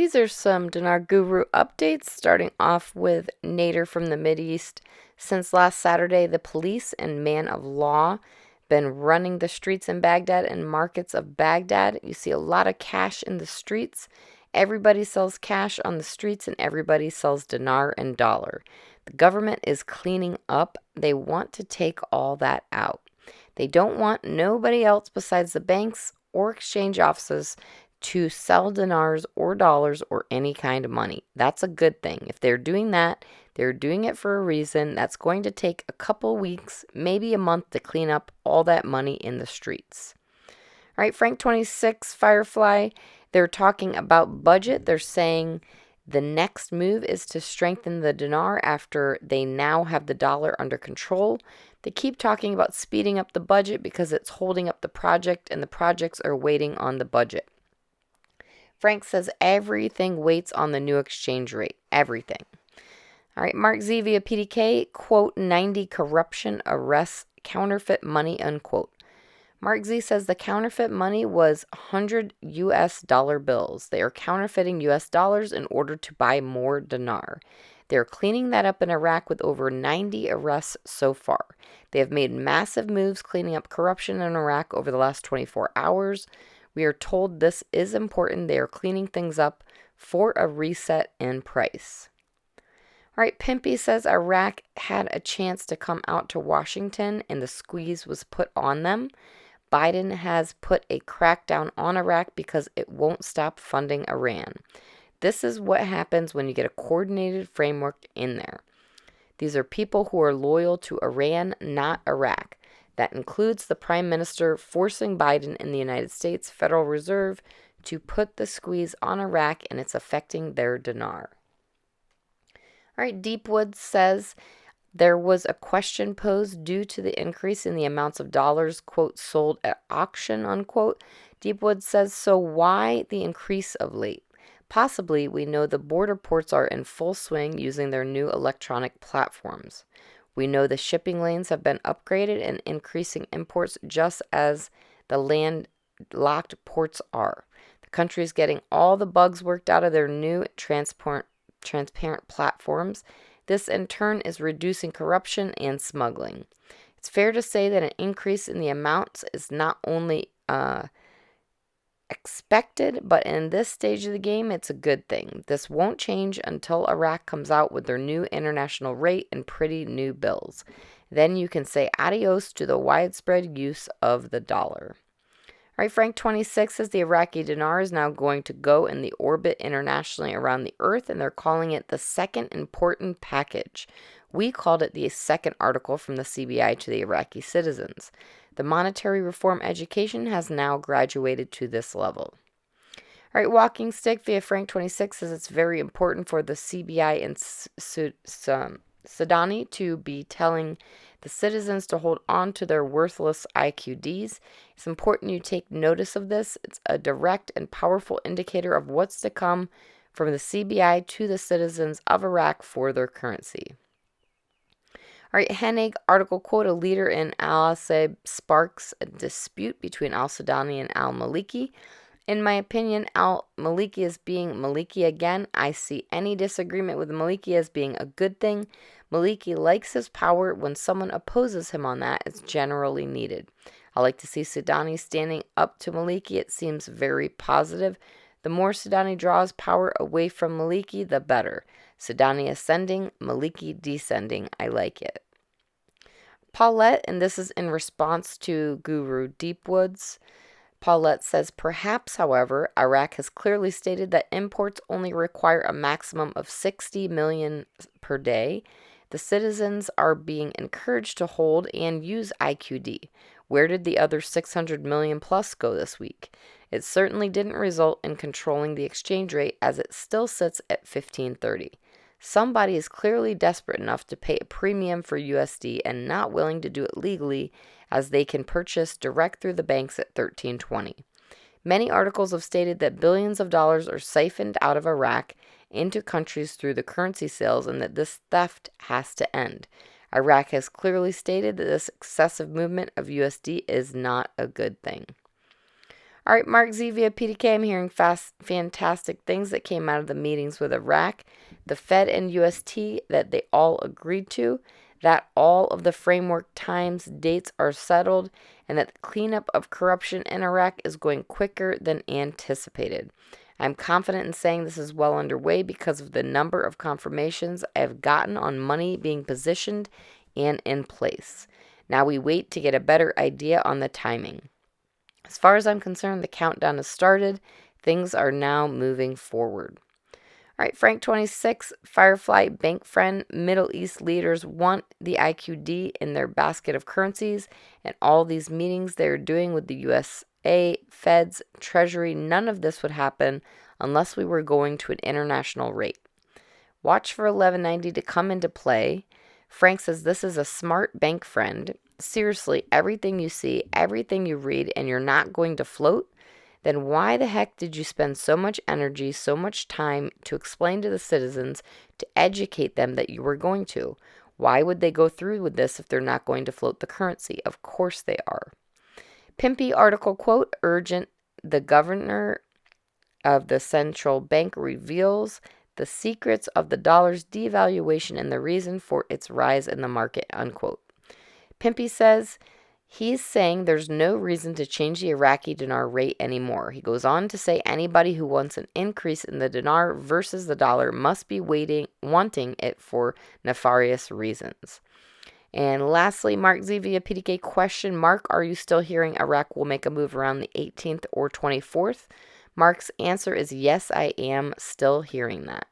These are some Dinar Guru updates, starting off with Nader from the Mideast. Since last Saturday, the police and man of law been running the streets in Baghdad and markets of Baghdad. You see a lot of cash in the streets. Everybody sells cash on the streets and everybody sells dinar and dollar. The government is cleaning up. They want to take all that out. They don't want nobody else besides the banks or exchange offices to sell dinars or dollars or any kind of money. That's a good thing. If they're doing that, they're doing it for a reason. That's going to take a couple weeks, maybe a month to clean up all that money in the streets. All right, Frank 26, Firefly, they're talking about budget. They're saying the next move is to strengthen the dinar after they now have the dollar under control. They keep talking about speeding up the budget because it's holding up the project and the projects are waiting on the budget. Frank says everything waits on the new exchange rate. Everything. All right, Mark Z via PDK, quote, 90 corruption arrests counterfeit money, unquote. Mark Z says the counterfeit money was 100 US dollar bills. They are counterfeiting US dollars in order to buy more dinar. They're cleaning that up in Iraq with over 90 arrests so far. They have made massive moves cleaning up corruption in Iraq over the last 24 hours. We are told this is important. They are cleaning things up for a reset in price. All right, Pimpy says Iraq had a chance to come out to Washington and the squeeze was put on them. Biden has put a crackdown on Iraq because it won't stop funding Iran. This is what happens when you get a coordinated framework in there. These are people who are loyal to Iran, not Iraq. That includes the Prime Minister forcing Biden and the United States Federal Reserve to put the squeeze on Iraq, and it's affecting their dinar. All right, Deepwood says there was a question posed due to the increase in the amounts of dollars, quote, sold at auction, unquote. Deepwood says, so why the increase of late? Possibly, we know the border ports are in full swing using their new electronic platforms. We know the shipping lanes have been upgraded and increasing imports just as the landlocked ports are. The country is getting all the bugs worked out of their new transparent platforms. This in turn is reducing corruption and smuggling. It's fair to say that an increase in the amounts is not only expected, but in this stage of the game, it's a good thing. This won't change until Iraq comes out with their new international rate and pretty new bills. Then you can say adios to the widespread use of the dollar. All right, Frank 26 says the Iraqi dinar is now going to go in the orbit internationally around the earth, and they're calling it the second important package. We called it the second article from the CBI to the Iraqi citizens. The monetary reform education has now graduated to this level. All right, Walking Stick via Frank 26 says it's very important for the CBI and Sadani to be telling the citizens to hold on to their worthless IQDs. It's important you take notice of this. It's a direct and powerful indicator of what's to come from the CBI to the citizens of Iraq for their currency. All right, Hennig article quote, a leader in al-Assad sparks a dispute between al-Sadani and al-Maliki. In my opinion, al-Maliki is being Maliki again. I see any disagreement with Maliki as being a good thing. Maliki likes his power. When someone opposes him on that, it's generally needed. I like to see Sadani standing up to Maliki. It seems very positive. The more Sadani draws power away from Maliki, the better. Sadani ascending, Maliki descending. I like it. Paulette, and this is in response to Guru Deepwoods. Paulette says, perhaps, however, Iraq has clearly stated that imports only require a maximum of 60 million per day. The citizens are being encouraged to hold and use IQD. Where did the other 600 million plus go this week? It certainly didn't result in controlling the exchange rate as it still sits at 1530. Somebody is clearly desperate enough to pay a premium for USD and not willing to do it legally, as they can purchase direct through the banks at 1320. Many articles have stated that billions of dollars are siphoned out of Iraq into countries through the currency sales and that this theft has to end. Iraq has clearly stated that this excessive movement of USD is not a good thing. All right, Mark Z via PDK. I'm hearing fantastic things that came out of the meetings with Iraq, the Fed, and UST that they all agreed to, that all of the framework times, dates are settled, and that the cleanup of corruption in Iraq is going quicker than anticipated. I'm confident in saying this is well underway because of the number of confirmations I have gotten on money being positioned and in place. Now we wait to get a better idea on the timing. As far as I'm concerned, the countdown has started. Things are now moving forward. All right, Frank 26, Firefly bank friend, Middle East leaders want the IQD in their basket of currencies, and all these meetings they're doing with the USA, Feds, Treasury, none of this would happen unless we were going to an international rate. Watch for 1190 to come into play. Frank says this is a smart bank friend. Seriously, everything you see, everything you read, and you're not going to float, then why the heck did you spend so much energy, so much time to explain to the citizens, to educate them that you were going to? Why would they go through with this if they're not going to float the currency? Of course they are. Pimpy article quote, urgent, the governor of the central bank reveals the secrets of the dollar's devaluation and the reason for its rise in the market, unquote. Pimpy says he's saying there's no reason to change the Iraqi dinar rate anymore. He goes on to say anybody who wants an increase in the dinar versus the dollar must be wanting it for nefarious reasons. And lastly, Mark Z via PDK question, Mark, are you still hearing Iraq will make a move around the 18th or 24th? Mark's answer is yes, I am still hearing that.